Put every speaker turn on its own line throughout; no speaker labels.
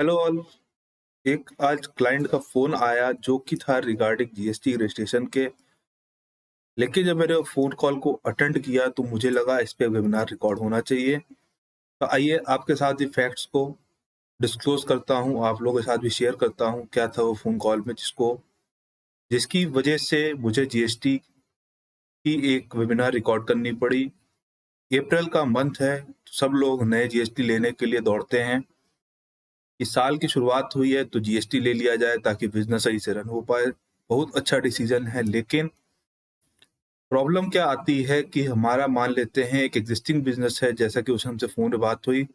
Hello all. एक आज client का फोन आया जो कि था रिगार्डिंग जीएसटी रजिस्ट्रेशन के। लेकिन जब मैंने फोन कॉल को अटेंड किया तो मुझे लगा इस पे वेबिनार रिकॉर्ड होना चाहिए। तो आइए आपके साथ ये फैक्ट्स को डिस्क्लोज करता हूँ, आप लोगों के साथ भी शेयर करता हूँ क्या था वो फोन कॉल में जिसकी वजह से मुझे जीएसटी की एक वेबिनार रिकॉर्ड करनी पड़ी। अप्रैल का मंथ है, सब लोग नए जीएसटी लेने के लिए दौड़ते हैं। इस साल की शुरुआत हुई है तो जीएसटी ले लिया जाए ताकि बिजनेस सही से रन हो पाए। बहुत अच्छा डिसीजन है, लेकिन प्रॉब्लम क्या आती है कि हमारा मान लेते हैं एक एग्जिस्टिंग बिजनेस है, जैसा कि उस हमसे फोन पे बात हुई।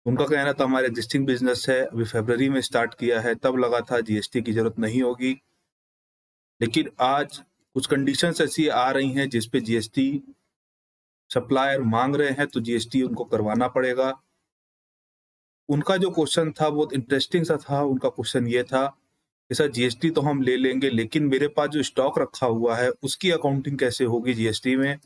उनका कहना था हमारा एग्जिस्टिंग बिजनेस है, अभी फरवरी में स्टार्ट किया है, तब लगा था जीएसटी की जरूरत नहीं होगी। लेकिन आज कुछ कंडीशंस ऐसी आ रही हैं जिसपे जीएसटी सप्लायर मांग रहे हैं तो जीएसटी उनको करवाना पड़ेगा। उनका जो क्वेश्चन था बहुत इंटरेस्टिंग सा था। उनका क्वेश्चन ये था कि सर जीएसटी तो हम ले लेंगे, लेकिन मेरे पास जो स्टॉक रखा हुआ है उसकी अकाउंटिंग कैसे होगी जीएसटी में?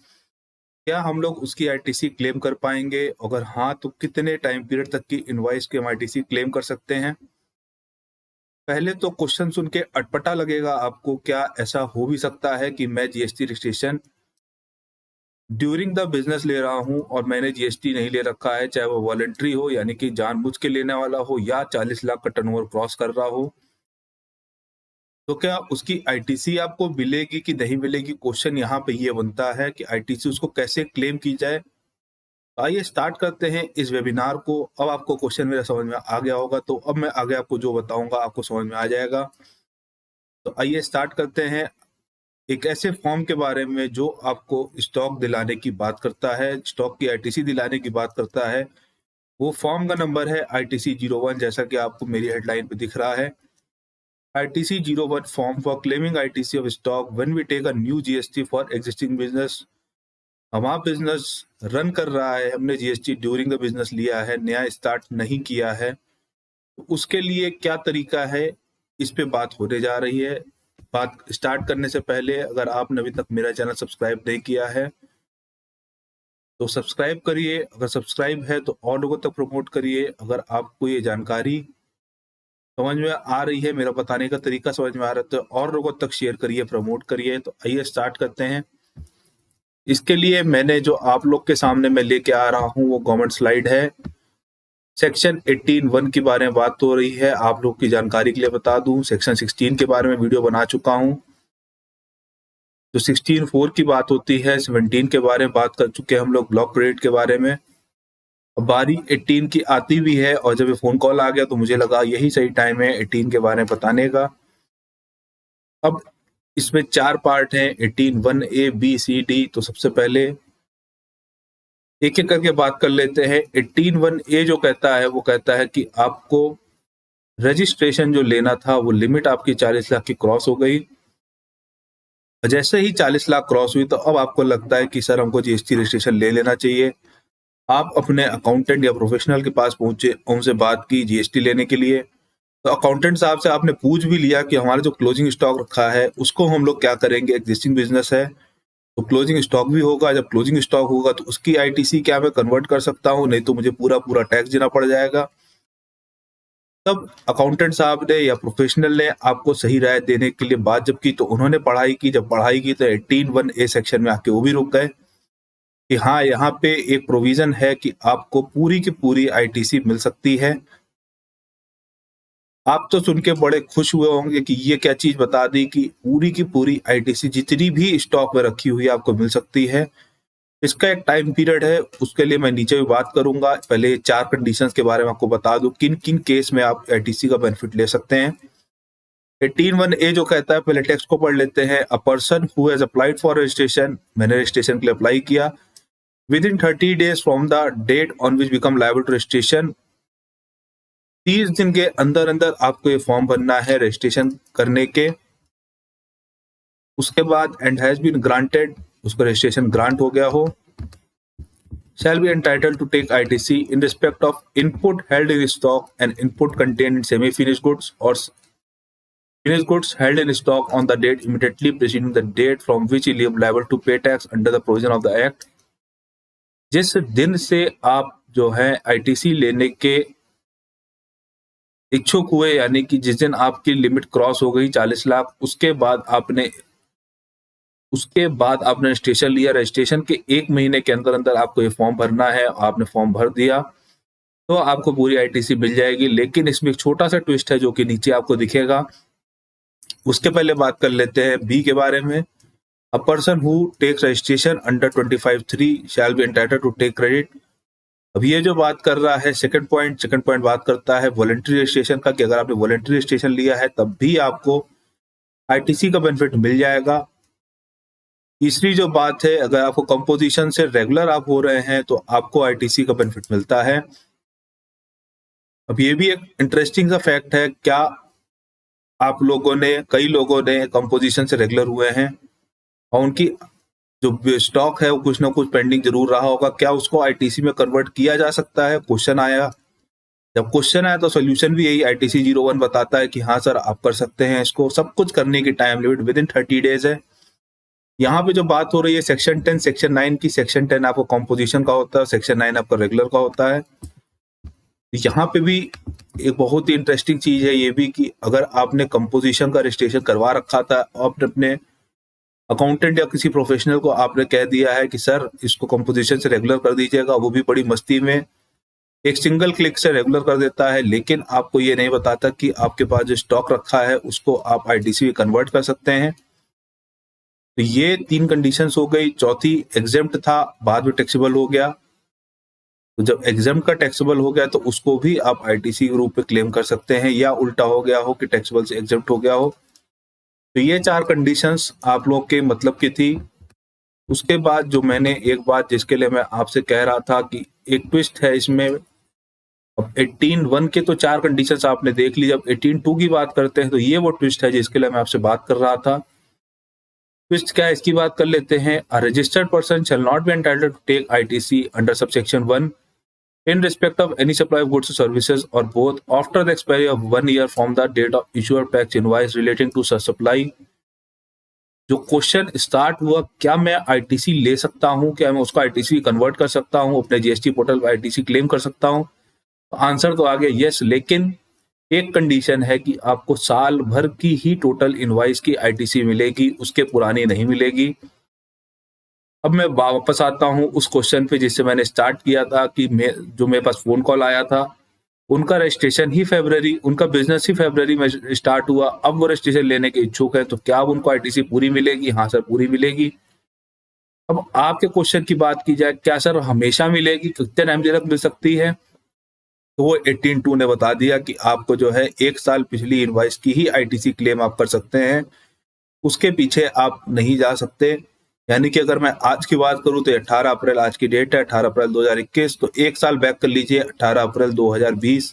क्या हम लोग उसकी आईटीसी क्लेम कर पाएंगे? अगर हाँ तो कितने टाइम पीरियड तक की इनवॉइस की हम आईटीसी क्लेम कर सकते हैं? पहले तो क्वेश्चन सुन के अटपटा लगेगा आपको, क्या ऐसा हो भी सकता है कि मैं GST registration during the business ले रहा हूं और मैंने जीएसटी नहीं ले रखा है, चाहे वो वॉलंटरी हो यानी कि जानबूझ के लेने वाला हो या 40 लाख का टर्नओवर क्रॉस कर रहा हो, तो क्या उसकी आईटीसी आपको मिलेगी कि नहीं मिलेगी? क्वेश्चन यहाँ पे ये बनता है कि आईटीसी उसको कैसे क्लेम की जाए। आइए स्टार्ट करते हैं इस वेबिनार को। अब आपको क्वेश्चन मेरा समझ में आ गया होगा, तो अब मैं आगे आपको जो बताऊंगा आपको समझ में आ जाएगा। तो आइए स्टार्ट करते हैं एक ऐसे फॉर्म के बारे में जो आपको स्टॉक दिलाने की बात करता है, स्टॉक की आईटीसी दिलाने की बात करता है। वो फॉर्म का नंबर है ITC 01, जैसा कि आपको मेरी हेडलाइन पे दिख रहा है। ITC 01 form for claiming ITC of stock when we take a new GST for existing business. हमारा बिजनेस रन कर रहा है, हमने जीएसटी ड्यूरिंग द बिजनेस लिया है, नया स्टार्ट नहीं किया है, तो उसके लिए क्या तरीका है, इस पे बात होने जा रही है। बात स्टार्ट करने से पहले अगर आपने अभी तक मेरा चैनल सब्सक्राइब नहीं किया है तो सब्सक्राइब करिए। अगर सब्सक्राइब है तो और लोगों तक प्रमोट करिए। अगर आपको ये जानकारी समझ में आ रही है, मेरा बताने का तरीका समझ में आ रहा है, तो और लोगों तक शेयर करिए, प्रमोट करिए। तो आइए स्टार्ट करते हैं। इसके लिए मैंने जो आप लोग के सामने मैं लेके आ रहा हूँ वो गवर्नमेंट स्लाइड है। सेक्शन 18(1) के बारे में बात हो रही है। आप लोग की जानकारी के लिए बता दूं, सेक्शन 16 के बारे में वीडियो बना चुका हूं। तो 16(4) की बात होती है, 17 के बारे में बात कर चुके हैं हम लोग, ब्लॉक क्रेडिट के बारे में। अब बारी 18 की आती भी है, और जब ये फोन कॉल आ गया तो मुझे लगा यही सही टाइम है 18 के बारे में बताने का। अब इसमें 4 पार्ट हैं, 18(1)A, B, C, D। तो सबसे पहले एक एक करके बात कर लेते हैं। 18(1)A जो कहता है वो कहता है कि आपको रजिस्ट्रेशन जो लेना था वो लिमिट आपकी 40 लाख की क्रॉस हो गई। जैसे ही 40 लाख क्रॉस हुई तो अब आपको लगता है कि सर हमको जीएसटी रजिस्ट्रेशन ले लेना चाहिए। आप अपने अकाउंटेंट या प्रोफेशनल के पास पहुंचे, उनसे बात की जीएसटी लेने के लिए। तो अकाउंटेंट साहब से आपने पूछ भी लिया कि हमारा जो क्लोजिंग स्टॉक रखा है उसको हम लोग क्या करेंगे, एग्जिस्टिंग बिजनेस है तो क्लोजिंग स्टॉक भी होगा। जब क्लोजिंग स्टॉक होगा तो उसकी आईटीसी क्या मैं कन्वर्ट कर सकता हूँ? नहीं तो मुझे पूरा पूरा टैक्स देना पड़ जाएगा। तब अकाउंटेंट साहब ने या प्रोफेशनल ने आपको सही राय देने के लिए बात जब की तो उन्होंने पढ़ाई की। जब पढ़ाई की तो 18(1)A सेक्शन में आके वो भी रुक गए कि हाँ, यहाँ पे एक प्रोविजन है कि आपको पूरी की पूरी आईटीसी मिल सकती है। आप तो सुन के बड़े खुश हुए होंगे कि ये क्या चीज बता दी कि पूरी की पूरी आईटीसी जितनी भी स्टॉक में रखी हुई आपको मिल सकती है। इसका एक टाइम पीरियड है, उसके लिए मैं नीचे भी बात करूंगा। पहले 4 कंडीशंस के बारे में आपको बता दूं किन किन केस में आप आईटीसी का बेनिफिट ले सकते हैं। 18(1)A जो कहता है, पहले टेक्स्ट को पढ़ लेते हैं। A person who has applied for registration, मैंने रजिस्ट्रेशन के लिए अप्लाई किया, within 30 days from the date on which become liable to registration. 30 दिन के अंदर अंदर आपको ये फॉर्म भरना है रजिस्ट्रेशन करने के। उसके बाद एंड हैज बीन ग्रांटेड, उसको रजिस्ट्रेशन ग्रांट हो गया हो, shall be entitled to take ITC in respect of input held in stock and input contained in semi-finished goods or finished goods held in stock on the date immediately preceding the date from which he is liable to pay tax under the provision of the act। जिस दिन से आप जो है ITC लेने के इच्छुक हुए, यानी कि जिस दिन आपकी लिमिट क्रॉस हो गई 40 लाख, उसके बाद आपने रजिस्ट्रेशन लिया। रजिस्ट्रेशन के 1 महीने के अंदर अंदर आपको ये फॉर्म भरना है। आपने फॉर्म भर दिया तो आपको पूरी आईटीसी मिल जाएगी। लेकिन इसमें एक छोटा सा ट्विस्ट है जो कि नीचे आपको दिखेगा। उसके पहले बात कर लेते हैं बी के बारे में। A person who takes registration under 25(3) shall be entitled to take credit. अब ये जो बात कर रहा है सेकंड पॉइंट बात करता है वॉलंटरी रजिस्ट्रेशन का, कि अगर आपने वॉलंटरी रजिस्ट्रेशन लिया है तब भी आपको आईटीसी का बेनिफिट मिल जाएगा। तीसरी जो बात है, अगर आपको कंपोजिशन से रेगुलर आप हो रहे हैं तो आपको आईटीसी का बेनिफिट मिलता है। अब ये भी एक इंटरेस्टिंग सा फैक्ट है, क्या कई लोगों ने कंपोजिशन से रेगुलर हुए हैं और उनकी जो स्टॉक है वो कुछ ना कुछ पेंडिंग जरूर रहा होगा, क्या उसको आईटीसी में कन्वर्ट किया जा सकता है? क्वेश्चन आया। जब क्वेश्चन आया तो सोल्यूशन भी यही ITC 01 बताता है कि हाँ सर आप कर सकते हैं इसको। सब कुछ करने की time limit with in 30 days है। यहाँ पे जो बात हो रही है सेक्शन 10 सेक्शन 9 की, सेक्शन 10 आपको कंपोजिशन का होता है, सेक्शन 9 आपका रेगुलर का होता है। यहाँ पे भी एक बहुत ही इंटरेस्टिंग चीज है ये भी, कि अगर आपने कंपोजिशन का रजिस्ट्रेशन करवा रखा था, आपने अपने अकाउंटेंट या किसी प्रोफेशनल को आपने कह दिया है कि सर इसको कंपोजिशन से रेगुलर कर दीजिएगा, वो भी बड़ी मस्ती में एक सिंगल क्लिक से रेगुलर कर देता है, लेकिन आपको ये नहीं बताता कि आपके पास जो स्टॉक रखा है उसको आप आईटीसी में कन्वर्ट कर सकते हैं। तो ये 3 कंडीशंस हो गई। चौथी एग्जेम्प्ट था, बाद में टैक्सेबल हो गया। तो जब एग्जाम का टैक्सेबल हो गया तो उसको भी आप आईटीसी के रूप में क्लेम कर सकते हैं, या उल्टा हो गया हो कि टैक्सेबल से एग्जेम्प्ट हो गया हो। तो ये 4 कंडीशंस आप लोग के मतलब की थी। उसके बाद जो मैंने एक बात जिसके लिए मैं आपसे कह रहा था कि एक ट्विस्ट है इसमें। अब 18(1) के तो 4 कंडीशंस आपने देख ली, जब 18(2) की बात करते हैं तो ये वो ट्विस्ट है जिसके लिए मैं आपसे बात कर रहा था। ट्विस्ट क्या है इसकी बात कर लेते हैं। A registered person shall not be entitled to take ITC under subsection 1 in respect of any supply of goods or services or both after the expiry of 1 year from the date of issue or tax invoice relating to such supply। जो question start हुआ, क्या मैं ITC ले सकता हूं, क्या मैं उसको आईटीसी कन्वर्ट कर सकता हूं, अपने जीएसटी पोर्टल पर आईटीसी क्लेम कर सकता हूं? आंसर तो आ गया यस, लेकिन एक कंडीशन है कि आपको साल भर की ही टोटल इनवॉइस की आईटीसी मिलेगी, उसके पुरानी नहीं मिलेगी। अब मैं वापस आता हूं उस क्वेश्चन पे जिससे मैंने स्टार्ट किया था, कि जो मेरे पास फोन कॉल आया था, उनका रजिस्ट्रेशन ही फरवरी, उनका बिजनेस ही फरवरी में स्टार्ट हुआ। अब वो रजिस्ट्रेशन लेने के इच्छुक है, तो क्या अब उनको आईटीसी पूरी मिलेगी? हाँ सर पूरी मिलेगी। अब आपके क्वेश्चन की बात की जाए, क्या सर हमेशा मिलेगी, कितने टाइम तक मिल सकती है? तो वो 18(2) ने बता दिया कि आपको जो है 1 साल पिछली इनवॉइस की ही आईटीसी क्लेम आप कर सकते हैं, उसके पीछे आप नहीं जा सकते। यानी कि अगर मैं आज की बात करूं तो 18 अप्रैल आज की डेट है, 18 अप्रैल 2021, तो 1 साल बैक कर लीजिए 18 अप्रैल 2020।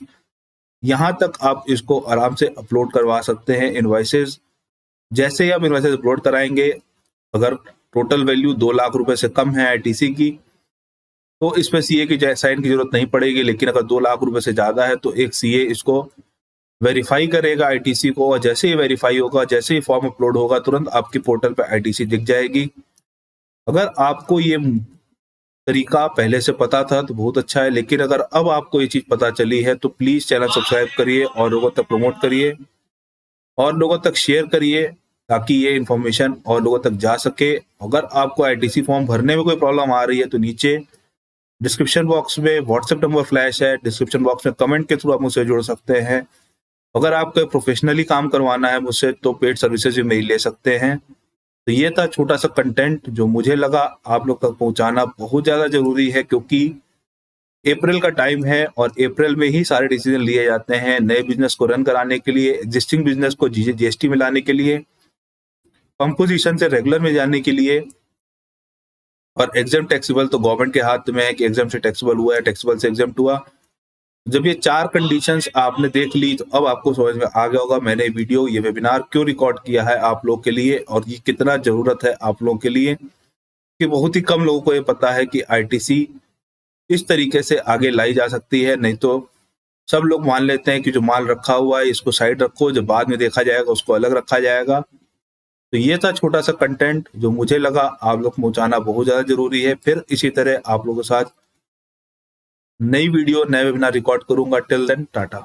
यहां तक आप इसको आराम से अपलोड करवा सकते हैं इनवॉइसेस। जैसे ही आप इनवॉइसेस अपलोड कराएंगे, अगर टोटल वैल्यू 2 लाख रुपए से कम है आईटीसी की, तो इसमें सीए की साइन की जरूरत नहीं पड़ेगी। लेकिन अगर 2 लाख रुपए से ज्यादा है तो एक सीए इसको वेरीफाई करेगा आईटीसी को, और जैसे ही वेरीफाई होगा, जैसे ही फॉर्म अपलोड होगा, तुरंत आपकी पोर्टल पे आईटीसी दिख जाएगी। अगर आपको ये तरीका पहले से पता था तो बहुत अच्छा है, लेकिन अगर अब आपको ये चीज पता चली है तो प्लीज चैनल सब्सक्राइब करिए और लोगों तक प्रमोट करिए और लोगों तक शेयर करिए, ताकि ये इन्फॉर्मेशन और लोगों तक जा सके। अगर आपको आईटीसी फॉर्म भरने में कोई प्रॉब्लम आ रही है तो नीचे डिस्क्रिप्शन बॉक्स में व्हाट्सएप नंबर फ्लैश है, डिस्क्रिप्शन बॉक्स में कमेंट के थ्रू आप मुझसे जुड़ सकते हैं। अगर आपको प्रोफेशनली काम करवाना है मुझसे तो पेड सर्विसेज भी मेरी ले सकते हैं। तो ये था छोटा सा कंटेंट जो मुझे लगा आप लोग तक पहुंचाना बहुत ज्यादा जरूरी है, क्योंकि अप्रैल का टाइम है और अप्रैल में ही सारे डिसीजन लिए जाते हैं नए बिजनेस को रन कराने के लिए, एग्जिस्टिंग बिजनेस को जीएसटी में लाने के लिए, कंपोजिशन से रेगुलर में जाने के लिए। और एग्जाम टैक्सेबल तो गवर्नमेंट के हाथ में है कि एग्जाम से टैक्सेबल हुआ है, टैक्सेबल से एग्जाम हुआ। जब ये 4 कंडीशंस आपने देख ली तो अब आपको समझ में आ गया होगा मैंने वीडियो, ये वेबिनार क्यों रिकॉर्ड किया है आप लोग के लिए, और ये कितना जरूरत है आप लोगों के लिए, कि बहुत ही कम लोगों को ये पता है कि आईटीसी इस तरीके से आगे लाई जा सकती है। नहीं तो सब लोग मान लेते हैं कि जो माल रखा हुआ है इसको साइड रखो, जब बाद में देखा जाएगा उसको अलग रखा जाएगा। तो ये था छोटा सा कंटेंट जो मुझे लगा आप लोग पहुंचाना बहुत ज्यादा जरूरी है। फिर इसी तरह आप लोगों के साथ नई वीडियो नए वेबिनार रिकॉर्ड करूंगा। Till then Tata.